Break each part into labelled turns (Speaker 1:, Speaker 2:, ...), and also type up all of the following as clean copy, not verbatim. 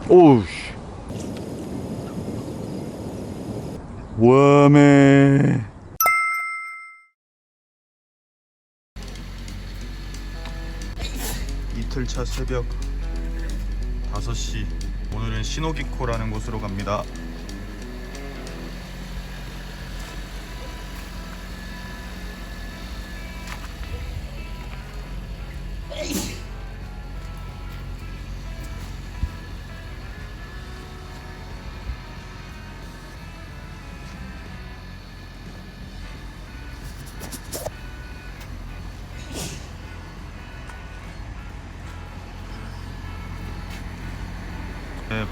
Speaker 1: 오우 씨. 와메. 이틀차 새벽 5시. 오늘은 시노기코라는 곳으로 갑니다.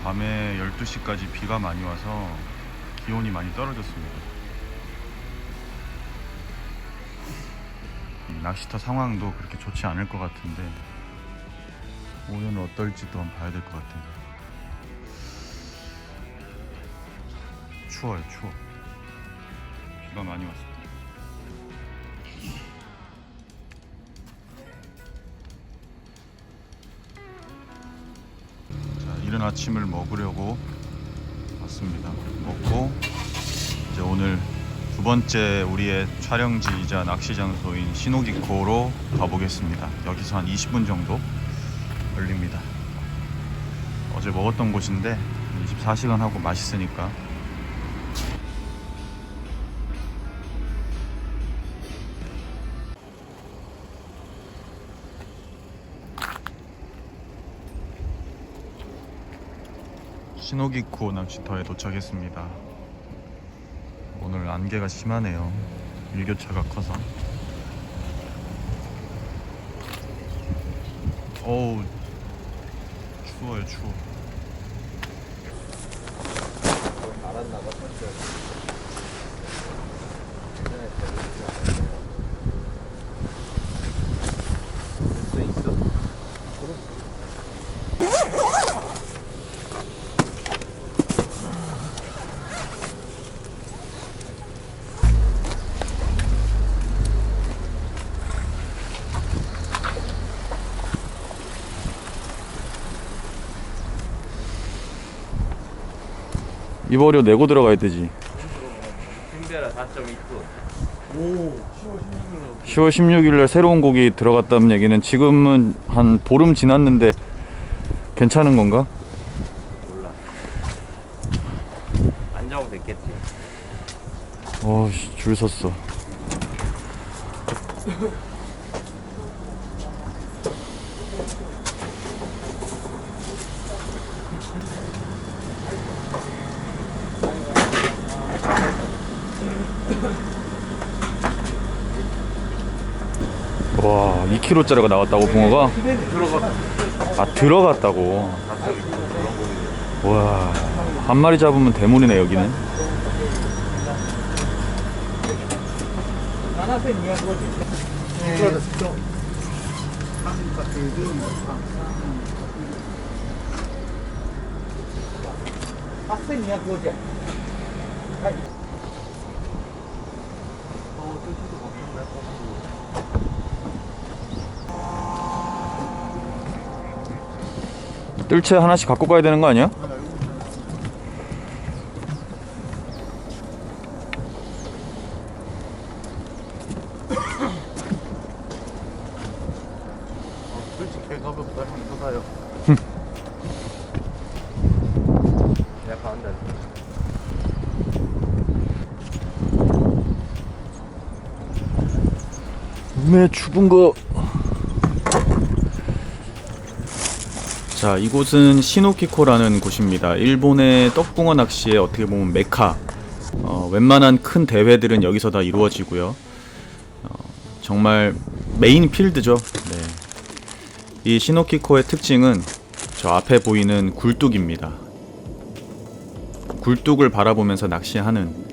Speaker 1: 밤에 12시까지 비가 많이 와서 기온이 많이 떨어졌습니다. 낚시터 상황도 그렇게 좋지 않을 것 같은데 오늘은 어떨지도 한번 봐야 될 것 같아요. 추워요, 추워. 비가 많이 왔습니다. 이른 아침을 먹으려고 왔습니다. 먹고 이제 오늘 두 번째 우리의 촬영지이자 낚시 장소인 시노기코로 가보겠습니다. 여기서 한 20분 정도 걸립니다. 어제 먹었던 곳인데 24시간 하고 맛있으니까. 시노기코 낚시터에 도착했습니다. 오늘 안개가 심하네요. 일교차가 커서. 어우, 추워요, 추워. 입어료 내고 들어가야 되지.
Speaker 2: 힘들어 4.2톤.
Speaker 3: 오,
Speaker 1: 10월 16일날 새로운 곡이 들어갔다는 얘기는 지금은 한 보름 지났는데 괜찮은 건가?
Speaker 2: 몰라. 안 적어도 됐겠지.
Speaker 1: 줄 섰어. 와, 2kg짜리가 나왔다고 붕어가? 아, 들어갔다고. 와, 한 마리 잡으면 대문이네 여기는. 뜰채 하나씩 갖고 가야 되는 거 아니야?
Speaker 3: 솔직히 개 가볍다. 이거 사요.
Speaker 2: 내가 가운데
Speaker 1: 음에 죽은 거. 자, 이곳은 시노키코라는 곳입니다. 일본의 떡붕어 낚시의 어떻게 보면 메카. 웬만한 큰 대회들은 여기서 다 이루어지고요. 정말 메인 필드죠. 네. 이 시노키코의 특징은 저 앞에 보이는 굴뚝입니다. 굴뚝을 바라보면서 낚시하는.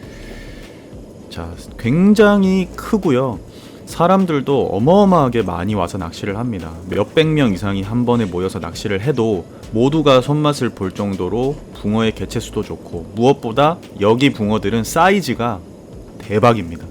Speaker 1: 자, 굉장히 크고요. 사람들도 어마어마하게 많이 와서 낚시를 합니다. 몇백 명 이상이 한 번에 모여서 낚시를 해도 모두가 손맛을 볼 정도로 붕어의 개체수도 좋고, 무엇보다 여기 붕어들은 사이즈가 대박입니다.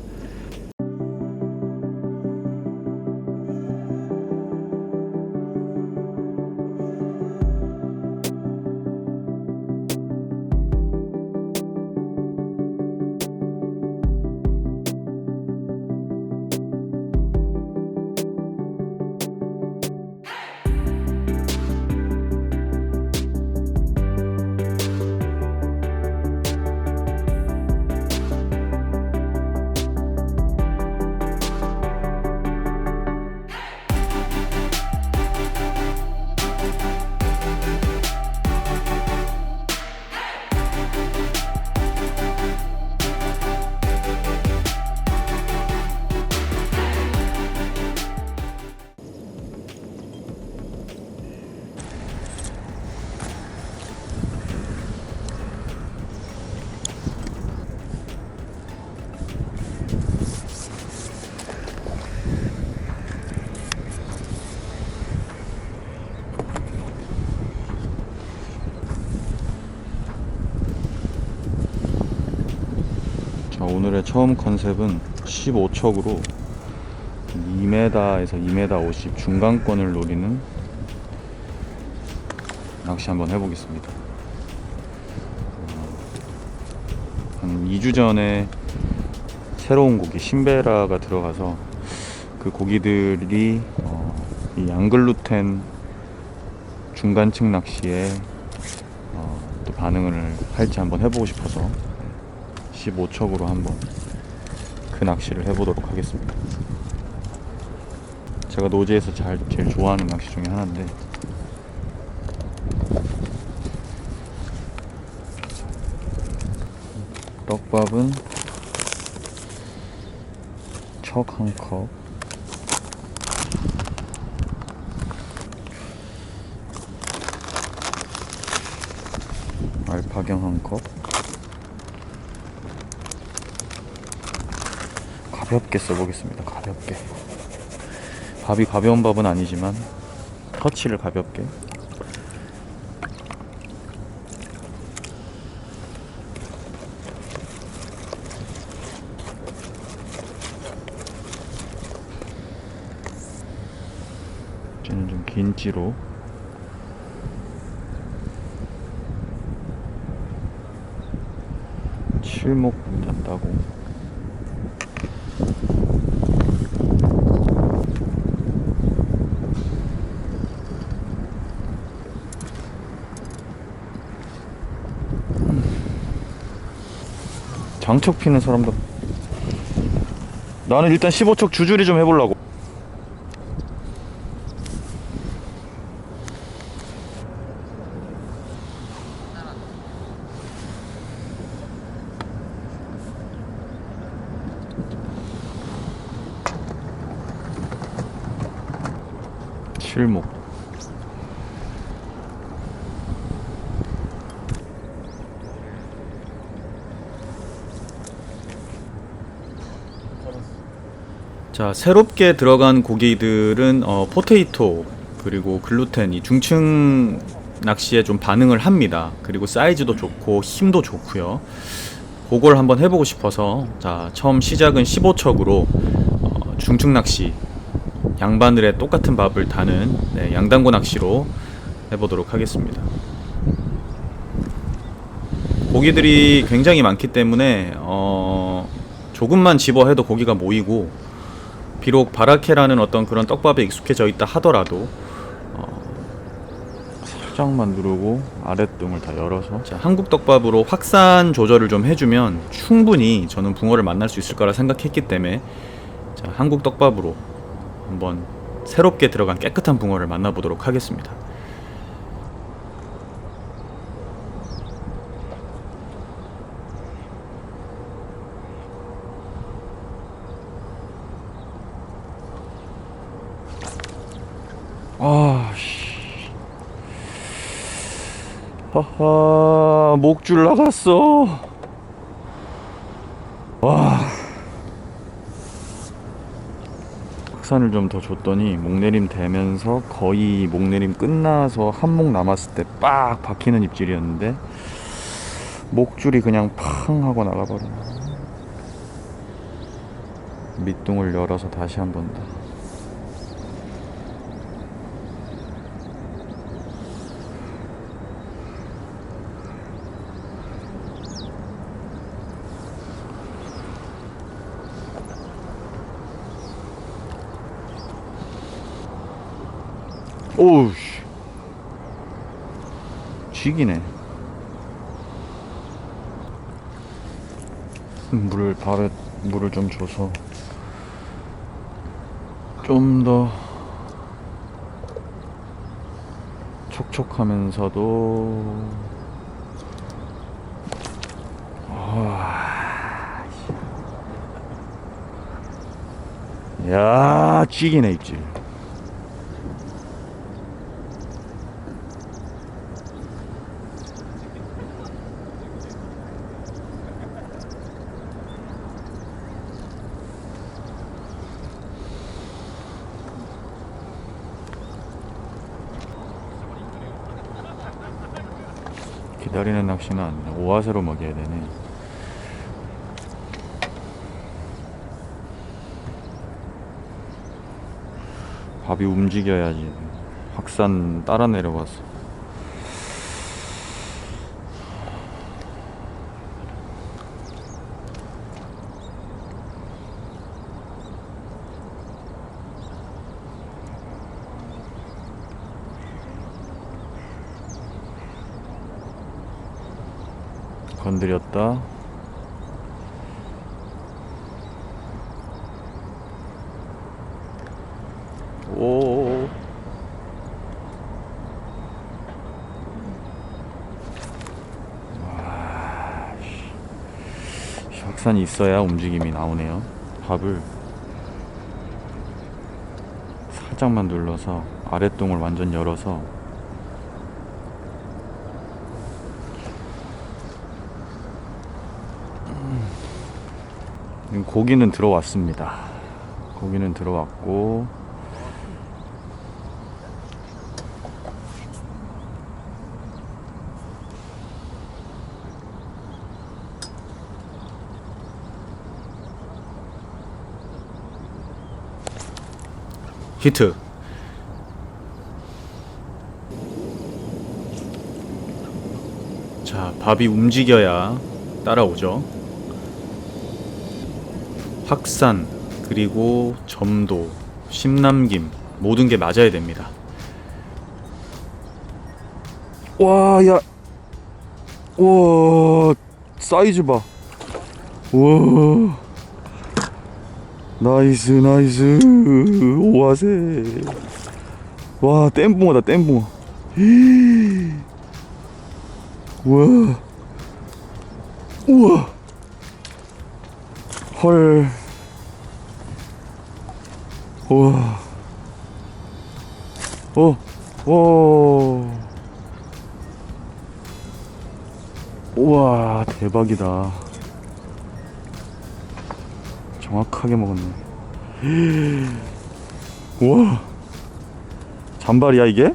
Speaker 1: 오늘의 처음 컨셉은 15척으로 2m에서 2m 50 중간권을 노리는 낚시 한번 해보겠습니다. 한 2주 전에 새로운 고기 신베라가 들어가서 그 고기들이 이 앙글루텐 중간층 낚시에 또 반응을 할지 한번 해보고 싶어서 15척으로 한번 그 낚시를 해보도록 하겠습니다. 제가 노지에서 제일 좋아하는 낚시 중에 하나인데, 떡밥은 척 한 컵, 알파경 한 컵, 가볍게 써보겠습니다. 가볍게. 밥이 가벼운 밥은 아니지만 터치를 가볍게. 이제는 좀 긴 찌로 칠목 일단 따고, 장척 피는 사람도. 나는 일단 15척 주주리 좀 해보려고. 칠목. 자, 새롭게 들어간 고기들은 포테이토 그리고 글루텐, 이 중층 낚시에 좀 반응을 합니다. 그리고 사이즈도 좋고 힘도 좋고요. 그걸 한번 해보고 싶어서, 자, 처음 시작은 15척으로 중층 낚시, 양바늘에 똑같은 밥을 다는 양단고 낚시로 해보도록 하겠습니다. 고기들이 굉장히 많기 때문에 조금만 집어해도 고기가 모이고, 비록 바라케라는 어떤 그런 떡밥에 익숙해져 있다 하더라도 살짝만 누르고 아랫등을 다 열어서, 자, 한국 떡밥으로 확산 조절을 좀 해주면 충분히 저는 붕어를 만날 수 있을 거라 생각했기 때문에, 자, 한국 떡밥으로 한번 새롭게 들어간 깨끗한 붕어를 만나보도록 하겠습니다. 하하, 목줄 나갔어. 와. 확산을 좀 더 줬더니 목내림 되면서 거의 목내림 끝나서 한 목 남았을 때 빡 박히는 입질이었는데, 목줄이 그냥 팡 하고 나가버리네. 밑둥을 열어서 다시 한 번 더. 오우, 쥐기네. 물을 좀 줘서 좀 더 촉촉하면서도, 야, 쥐기네 입질. 기다리는 낚시는 안 돼. 오아세로 먹여야 되네. 밥이 움직여야지. 확산 따라 내려왔어. 건드렸다. 오. 와, 확산이 있어야 움직임이 나오네요. 밥을 살짝만 눌러서 아랫동을 완전 열어서 고기는 들어왔습니다. 고기는 들어왔고 히트. 자, 밥이 움직여야 따라오죠. 확산, 그리고 점도, 심남김 모든 게 맞아야 됩니다. 와, 야, 와, 사이즈 봐. 와, 나이스, 나이스, 오아세. 와, 땜붕어다, 땜붕어. 우와, 우와. 헐. 우와. 오. 우와, 대박이다. 정확하게 먹었네. 우와. 잔발이야 이게?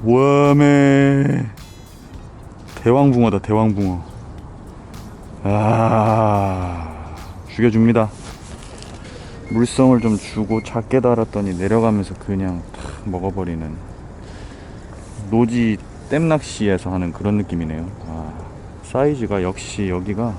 Speaker 1: 와메. 대왕붕어다, 대왕붕어. 아, 죽여줍니다. 물성을 좀 주고 작게 달았더니 내려가면서 그냥 탁 먹어버리는 노지 댐낚시에서 하는 그런 느낌이네요. 아, 사이즈가 역시 여기가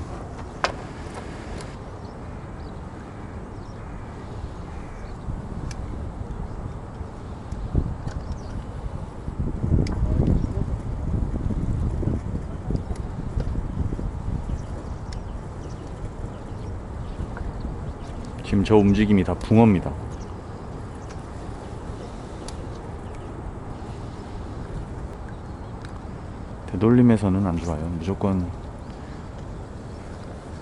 Speaker 1: 지금 저 움직임이 다 붕어입니다. 되돌림에서는 안 좋아요. 무조건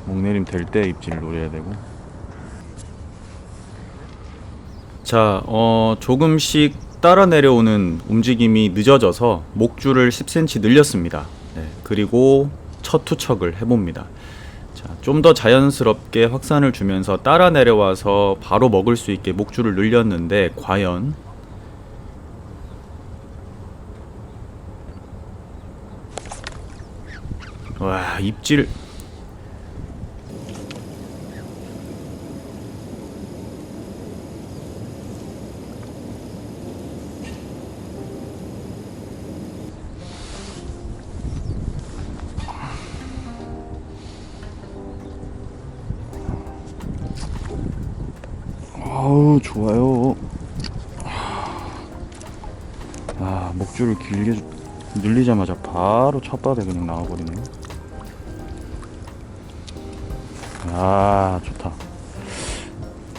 Speaker 1: 목내림 될 때 입질을 노려야 되고. 자, 조금씩 따라 내려오는 움직임이 늦어져서 목줄을 10cm 늘렸습니다. 네, 그리고 첫 투척을 해봅니다. 좀 더 자연스럽게 확산을 주면서 따라 내려와서 바로 먹을 수 있게 목줄을 늘렸는데 과연 와, 입질 아우, 좋아요. 아, 목줄을 길게 늘리자마자 바로 첫밥에 그냥 나와버리네요. 아, 좋다.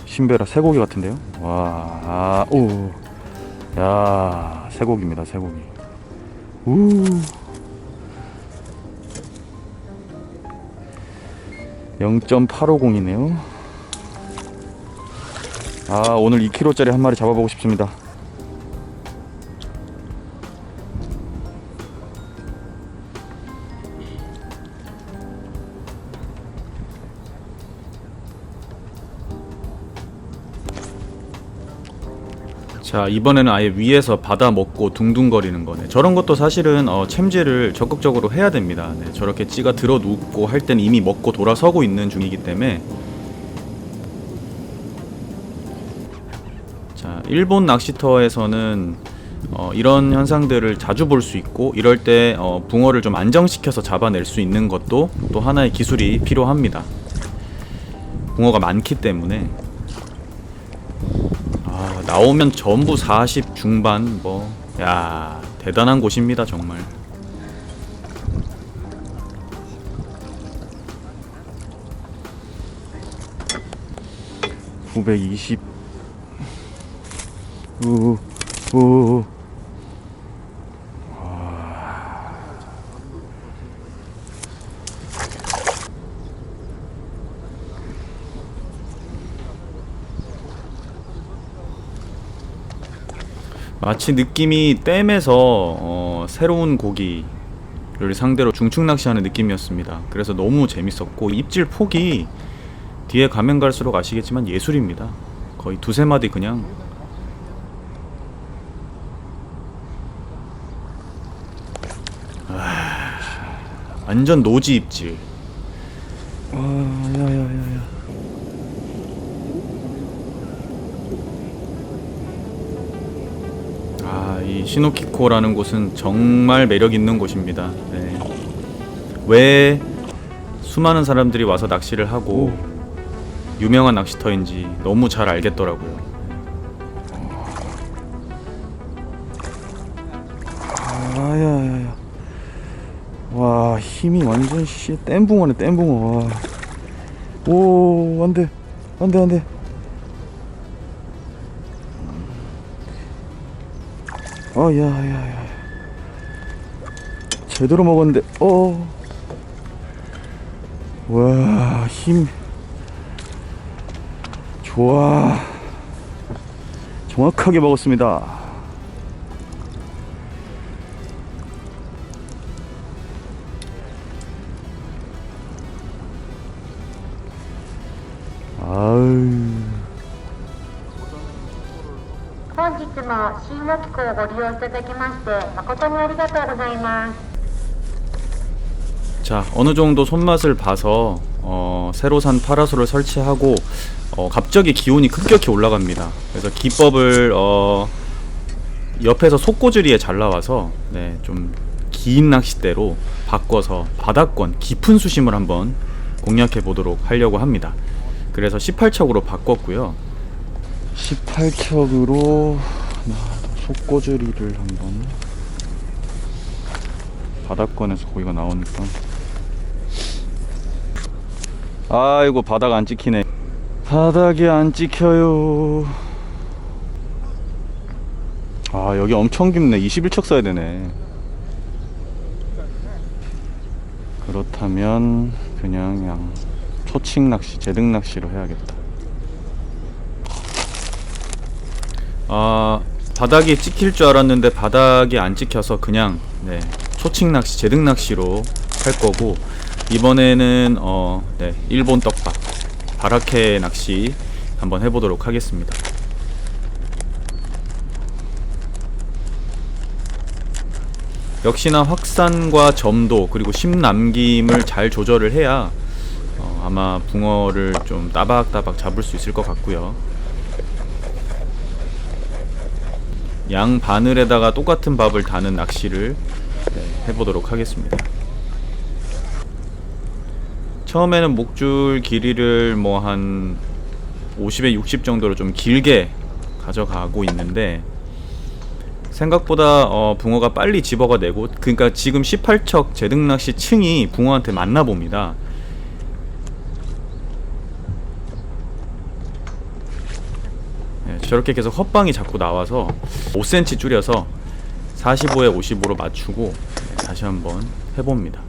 Speaker 1: 신베라 쇠고기 같은데요? 와, 아, 오, 야, 쇠고기입니다, 쇠고기. 우, 0.850이네요. 아, 오늘 2kg짜리 한 마리 잡아보고 싶습니다. 자, 이번에는 아예 위에서 받아 먹고 둥둥거리는 거네. 저런 것도 사실은 챔질을 적극적으로 해야 됩니다. 네, 저렇게 찌가 들어 눕고 할 때는 이미 먹고 돌아서고 있는 중이기 때문에 일본 낚시터에서는 이런 현상들을 자주 볼 수 있고, 이럴 때 붕어를 좀 안정시켜서 잡아낼 수 있는 것도 또 하나의 기술이 필요합니다. 붕어가 많기 때문에. 나오면 전부 40 중반 야, 대단한 곳입니다 정말. (920) 우 마치 느낌이 댐에서 새로운 고기를 상대로 중축 낚시하는 느낌이었습니다. 그래서 너무 재밌었고, 입질 폭이 뒤에 가면 갈수록 아시겠지만 예술입니다. 거의 두세 마디 그냥. 완전 노지 입질. 야야야야. 이 시노키코라는 곳은 정말 매력 있는 곳입니다. 네. 왜 수많은 사람들이 와서 낚시를 하고 유명한 낚시터인지 너무 잘 알겠더라고요. 야야야. 와, 힘이 완전 땜붕어네, 땜붕어. 와. 오, 안돼, 안돼, 안돼. 야야야. 제대로 먹었는데. 와, 힘 좋아. 정확하게 먹었습니다. 아유.
Speaker 4: 本日もシーモキコをご利用いただきまして誠にありがとうございます。
Speaker 1: 자, 어느 정도 손맛을 봐서 새로 산 파라솔을 설치하고 갑자기 기온이 급격히 올라갑니다. 그래서 기법을 옆에서 속꼬즈리에 잘 나와서 좀 긴 낚싯대로 바꿔서 바닥권 깊은 수심을 한번 공략해 보도록 하려고 합니다. 그래서 18척으로 바꿨고요. 18척으로 속꼬즈리를 한번, 바닥권에서 고기가 나오니까. 아이고, 바닥 안 찍히네. 바닥이 안 찍혀요. 여기 엄청 깊네. 21척 써야 되네. 그렇다면 그냥 초칭 낚시, 제등 낚시로 해야겠다. 바닥이 찍힐 줄 알았는데 바닥이 안 찍혀서 그냥 초칭 낚시, 제등 낚시로 할 거고, 이번에는 일본 떡밥 바라케 낚시 한번 해보도록 하겠습니다. 역시나 확산과 점도 그리고 심남김을 잘 조절을 해야 아마 붕어를 좀 따박따박 잡을 수 있을 것 같고요. 양 바늘에다가 똑같은 밥을 다는 낚시를 해보도록 하겠습니다. 처음에는 목줄 길이를 한 50에 60 정도로 좀 길게 가져가고 있는데, 생각보다 붕어가 빨리 집어가내고, 그러니까 지금 18척 제등낚시 층이 붕어한테 맞나 봅니다. 저렇게 계속 헛방이 자꾸 나와서 5cm 줄여서 45에 55로 맞추고 다시 한번 해봅니다.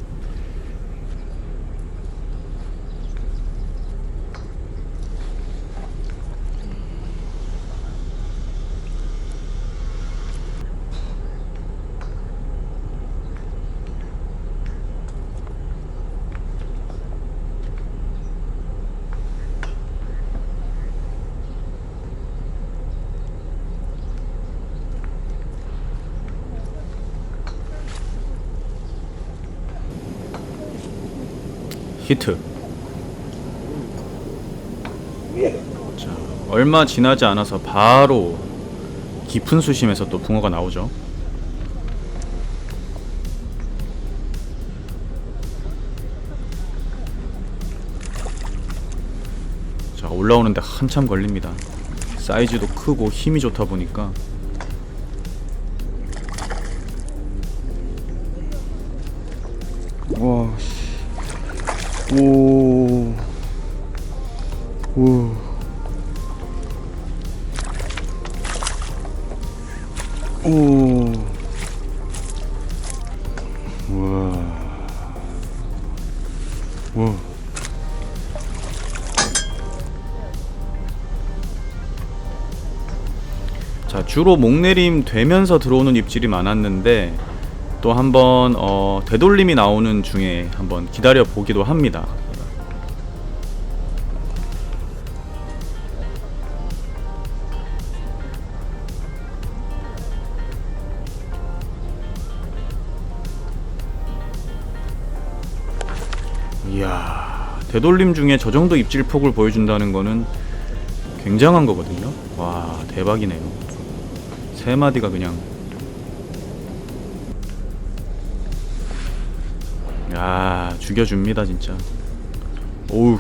Speaker 1: 히트. 자, 얼마 지나지 않아서 바로 깊은 수심에서 또 붕어가 나오죠. 자, 올라오는데 한참 걸립니다. 사이즈도 크고 힘이 좋다 보니까. 와, 씨. 오, 오, 오, 와, 와. 자, 주로 목내림 되면서 들어오는 입질이 많았는데 또 한번 되돌림이 나오는 중에 한번 기다려 보기도 합니다. 이야, 되돌림 중에 저 정도 입질 폭을 보여준다는 거는 굉장한 거거든요. 와, 대박이네요. 세 마디가 그냥. 야, 죽여줍니다 진짜. 오우.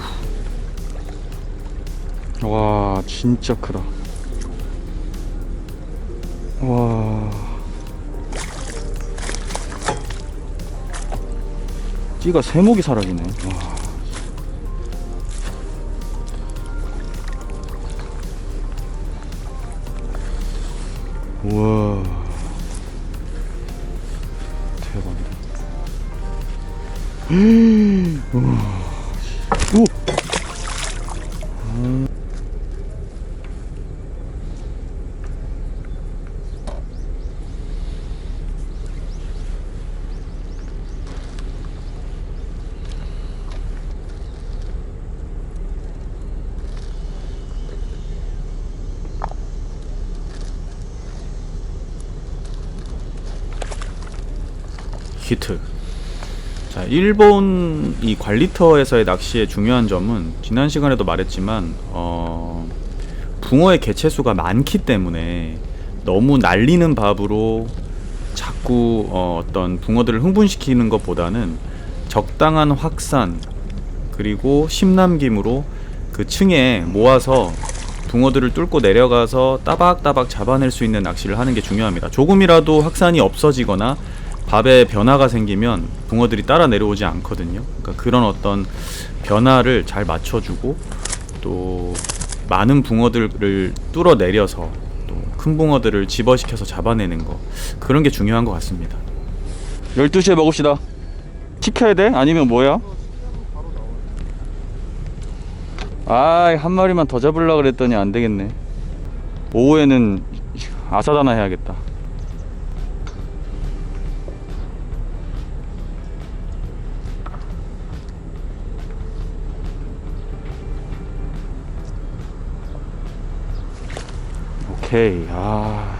Speaker 1: 와, 진짜 크다. 와. 찌가 세목이 사라지네. 와. 우와, 대박이다. 오. 히트. 자, 일본 이 관리터에서의 낚시의 중요한 점은 지난 시간에도 말했지만 붕어의 개체수가 많기 때문에 너무 날리는 밥으로 자꾸 어떤 붕어들을 흥분시키는 것보다는 적당한 확산 그리고 심남김으로 그 층에 모아서 붕어들을 뚫고 내려가서 따박따박 잡아낼 수 있는 낚시를 하는 게 중요합니다. 조금이라도 확산이 없어지거나 밥에 변화가 생기면 붕어들이 따라 내려오지 않거든요. 그러니까 그런 어떤 변화를 잘 맞춰주고 또 많은 붕어들을 뚫어내려서 또 큰 붕어들을 집어시켜서 잡아내는 거, 그런 게 중요한 것 같습니다. 12시에 먹읍시다. 시켜야 돼? 아니면 뭐야? 아, 한 마리만 더 잡으려고 그랬더니 안 되겠네. 오후에는 아사다나 해야겠다. 오케이. 아,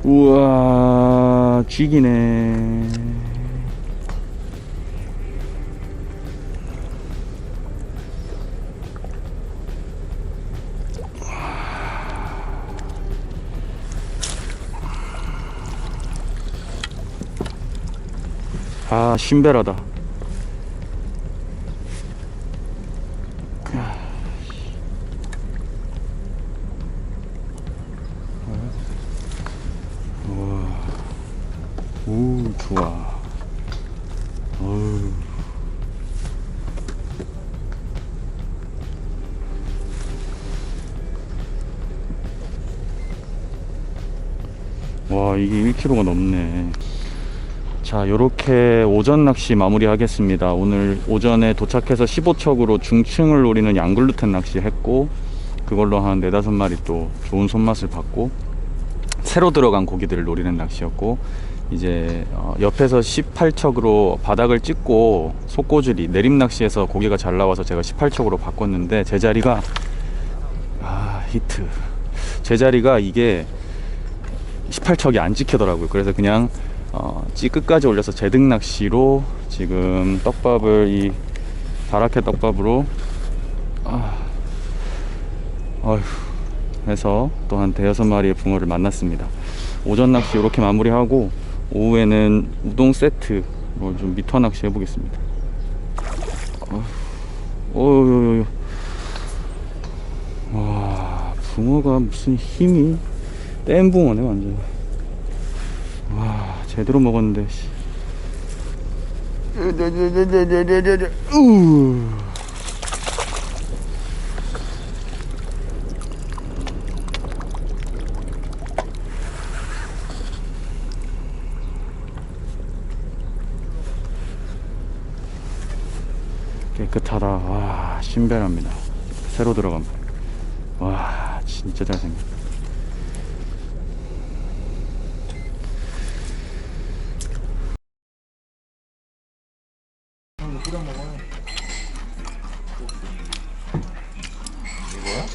Speaker 1: 우와, 쥐기네. 아, 신베라다. 오, 좋아. 어우. 와, 이게 1kg가 넘네. 자, 요렇게 오전 낚시 마무리 하겠습니다. 오늘 오전에 도착해서 15척으로 중층을 노리는 양글루텐 낚시 했고, 그걸로 한 4-5마리 또 좋은 손맛을 봤고, 새로 들어간 고기들을 노리는 낚시였고, 이제 옆에서 18척으로 바닥을 찍고 속고줄이 내림 낚시에서 고기가 잘 나와서 제가 18척으로 바꿨는데, 제자리가 히트. 제자리가 이게 18척이 안 찍히더라고요. 그래서 그냥 찌끝까지 올려서 제등 낚시로 지금 떡밥을 이 다라케 떡밥으로 어휴 해서 또 한 대여섯 마리의 붕어를 만났습니다. 오전 낚시 이렇게 마무리하고 오후에는 우동 세트로 좀 미터 낚시 해보겠습니다. 어휴, 와, 붕어가 무슨 힘이 뗀 붕어네 완전. 와, 제대로 먹었는데. 씨. 깨끗하다. 와, 신변합니다. 새로 들어간 거. 와, 진짜 잘생겼다.
Speaker 3: 끓여 먹어.
Speaker 2: 이거야?